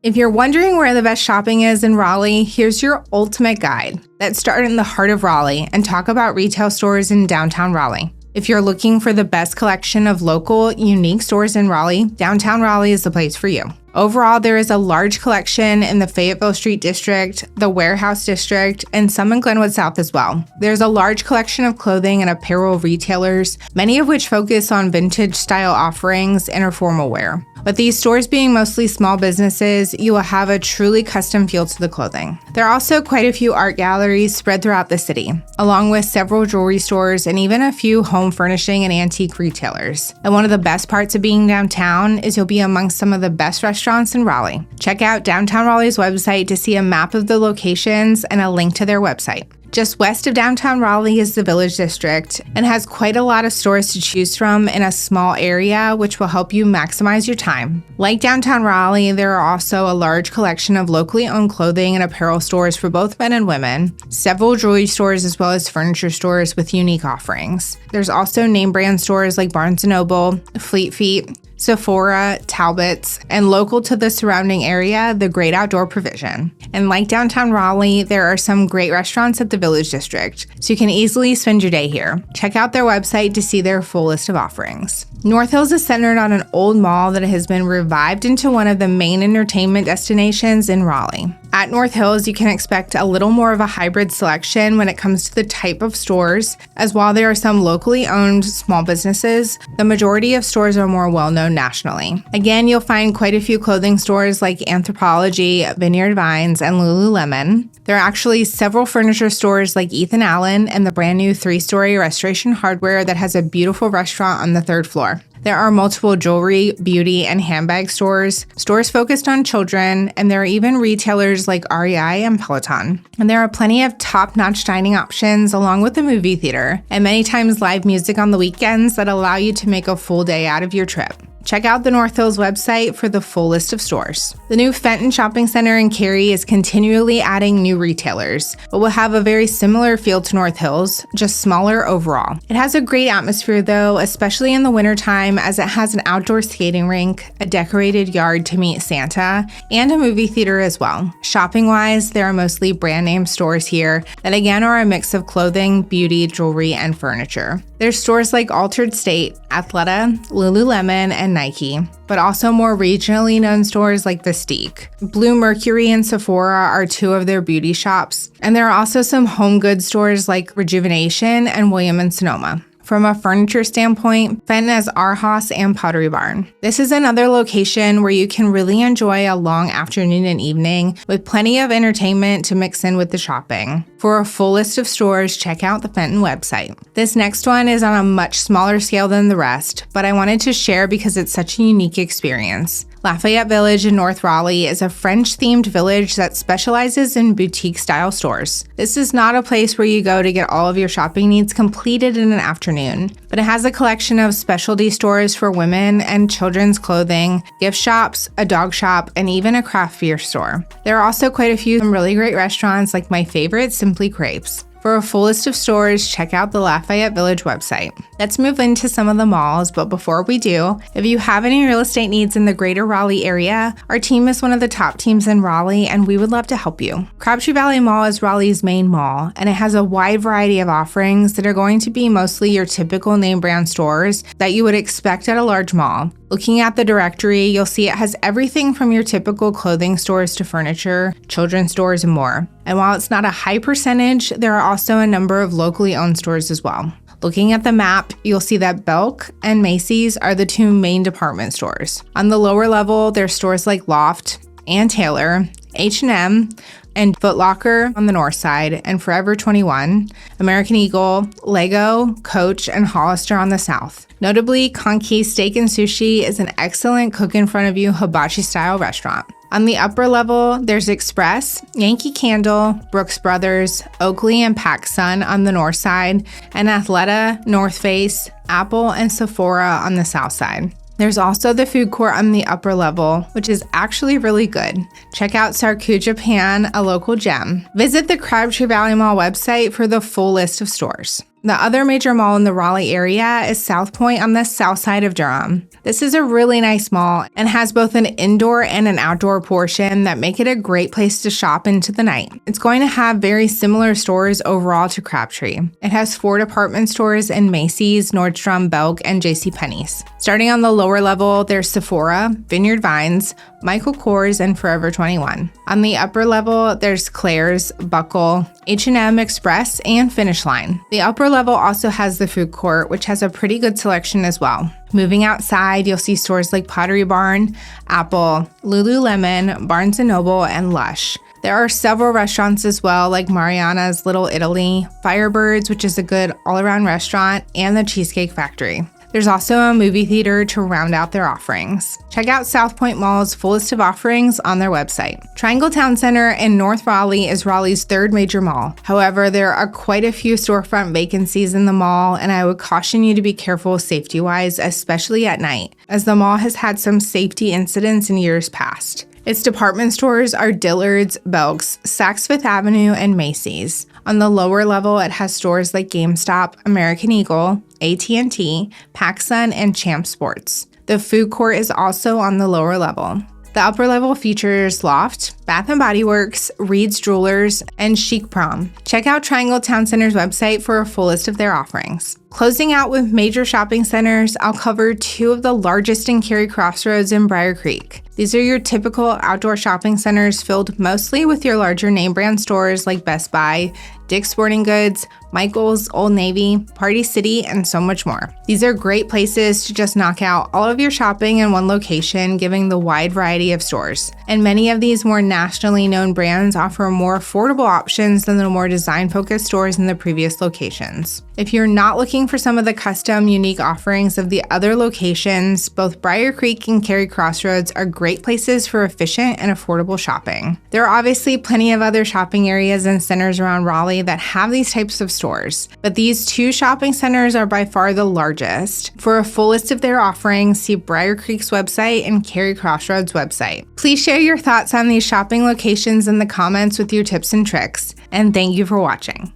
If you're wondering where the best shopping is in Raleigh, here's your ultimate guide. Let's start in the heart of Raleigh and talk about retail stores in downtown Raleigh. If you're looking for the best collection of local, unique stores in Raleigh, downtown Raleigh is the place for you. Overall, there is a large collection in the Fayetteville Street District, the Warehouse District, and some in Glenwood South as well. There's a large collection of clothing and apparel retailers, many of which focus on vintage style offerings and informal wear. With these stores being mostly small businesses, you will have a truly custom feel to the clothing. There are also quite a few art galleries spread throughout the city, along with several jewelry stores and even a few home furnishing and antique retailers. And one of the best parts of being downtown is you'll be amongst some of the best restaurants in Raleigh. Check out Downtown Raleigh's website to see a map of the locations and a link to their website. Just west of downtown Raleigh is the Village District and has quite a lot of stores to choose from in a small area, which will help you maximize your time. Like downtown Raleigh, there are also a large collection of locally owned clothing and apparel stores for both men and women, several jewelry stores as well as furniture stores with unique offerings. There's also name brand stores like Barnes & Noble, Fleet Feet, Sephora, Talbot's, and local to the surrounding area, the Great Outdoor Provision. And like downtown Raleigh, there are some great restaurants at the Village District, so you can easily spend your day here. Check out their website to see their full list of offerings. North Hills is centered on an old mall that has been revived into one of the main entertainment destinations in Raleigh. At North Hills, you can expect a little more of a hybrid selection when it comes to the type of stores, as while there are some locally owned small businesses, the majority of stores are more well-known nationally. Again, you'll find quite a few clothing stores like Anthropologie, Vineyard Vines, and Lululemon. There are actually several furniture stores like Ethan Allen and the brand new 3-story Restoration Hardware that has a beautiful restaurant on the 3rd floor. There are multiple jewelry, beauty, and handbag stores focused on children, and there are even retailers like REI and Peloton. And there are plenty of top-notch dining options along with the movie theater, and many times live music on the weekends that allow you to make a full day out of your trip. Check out the North Hills website for the full list of stores. The new Fenton shopping center in Cary is continually adding new retailers, but will have a very similar feel to North Hills, just smaller overall. It has a great atmosphere though, especially in the wintertime, as it has an outdoor skating rink, a decorated yard to meet Santa, and a movie theater as well. Shopping-wise, there are mostly brand name stores here that again are a mix of clothing, beauty, jewelry, and furniture. There's stores like Altered State, Athleta, Lululemon, and Nike, but also more regionally known stores like Mystique. Blue Mercury and Sephora are two of their beauty shops, and there are also some home goods stores like Rejuvenation and William & Sonoma. From a furniture standpoint, Fenton has Arhaus and Pottery Barn. This is another location where you can really enjoy a long afternoon and evening with plenty of entertainment to mix in with the shopping. For a full list of stores, check out the Fenton website. This next one is on a much smaller scale than the rest, but I wanted to share because it's such a unique experience. Lafayette Village in North Raleigh is a French-themed village that specializes in boutique-style stores. This is not a place where you go to get all of your shopping needs completed in an afternoon, but it has a collection of specialty stores for women and children's clothing, gift shops, a dog shop, and even a craft beer store. There are also quite a few really great restaurants like my favorite, Simply Crepes. For a full list of stores, check out the Lafayette Village website. Let's move into some of the malls, but before we do, if you have any real estate needs in the greater Raleigh area, our team is one of the top teams in Raleigh and we would love to help you. Crabtree Valley Mall is Raleigh's main mall, and it has a wide variety of offerings that are going to be mostly your typical name brand stores that you would expect at a large mall. Looking at the directory, you'll see it has everything from your typical clothing stores to furniture, children's stores, and more. And while it's not a high percentage, there are also a number of locally owned stores as well. Looking at the map, you'll see that Belk and Macy's are the two main department stores. On the lower level, there's stores like Loft and Taylor, H&M, and Foot Locker on the north side, and Forever 21, American Eagle, Lego, Coach, and Hollister on the south. Notably, Conquis Steak and Sushi is an excellent cook-in-front-of-you hibachi-style restaurant. On the upper level, there's Express, Yankee Candle, Brooks Brothers, Oakley and PacSun on the north side, and Athleta, North Face, Apple, and Sephora on the south side. There's also the food court on the upper level, which is actually really good. Check out Sarku Japan, a local gem. Visit the Crabtree Valley Mall website for the full list of stores. The other major mall in the Raleigh area is Southpoint on the south side of Durham. This is a really nice mall and has both an indoor and an outdoor portion that make it a great place to shop into the night. It's going to have very similar stores overall to Crabtree. It has 4 department stores in Macy's, Nordstrom, Belk, and JCPenney's. Starting on the lower level, there's Sephora, Vineyard Vines, Michael Kors, and Forever 21. On the upper level, there's Claire's, Buckle, H&M Express, and Finish Line. The upper level also has the food court, which has a pretty good selection as well. Moving outside, you'll see stores like Pottery Barn, Apple, Lululemon, Barnes & Noble, and Lush. There are several restaurants as well, like Mariana's Little Italy, Firebirds, which is a good all-around restaurant, and the Cheesecake Factory. There's also a movie theater to round out their offerings. Check out Southpoint Mall's full list of offerings on their website. Triangle Town Center in North Raleigh is Raleigh's 3rd major mall. However, there are quite a few storefront vacancies in the mall, and I would caution you to be careful safety-wise, especially at night, as the mall has had some safety incidents in years past. Its department stores are Dillard's, Belk's, Saks Fifth Avenue, and Macy's. On the lower level, it has stores like GameStop, American Eagle, AT&T, PacSun, and Champ Sports. The food court is also on the lower level. The upper level features Loft, Bath & Body Works, Reed's Jewelers, and Chic Prom. Check out Triangle Town Center's website for a full list of their offerings. Closing out with major shopping centers, I'll cover 2 of the largest in Cary Crossroads and Brier Creek. These are your typical outdoor shopping centers filled mostly with your larger name brand stores like Best Buy, Dick's Sporting Goods, Michael's, Old Navy, Party City, and so much more. These are great places to just knock out all of your shopping in one location, giving the wide variety of stores. And many of these more nationally known brands offer more affordable options than the more design-focused stores in the previous locations. If you're not looking for some of the custom, unique offerings of the other locations, both Brier Creek and Cary Crossroads are great places for efficient and affordable shopping. There are obviously plenty of other shopping areas and centers around Raleigh that have these types of stores, but these 2 shopping centers are by far the largest. For a full list of their offerings, see Brier Creek's website and Cary Crossroads' website. Please share your thoughts on these shopping locations in the comments with your tips and tricks, and thank you for watching.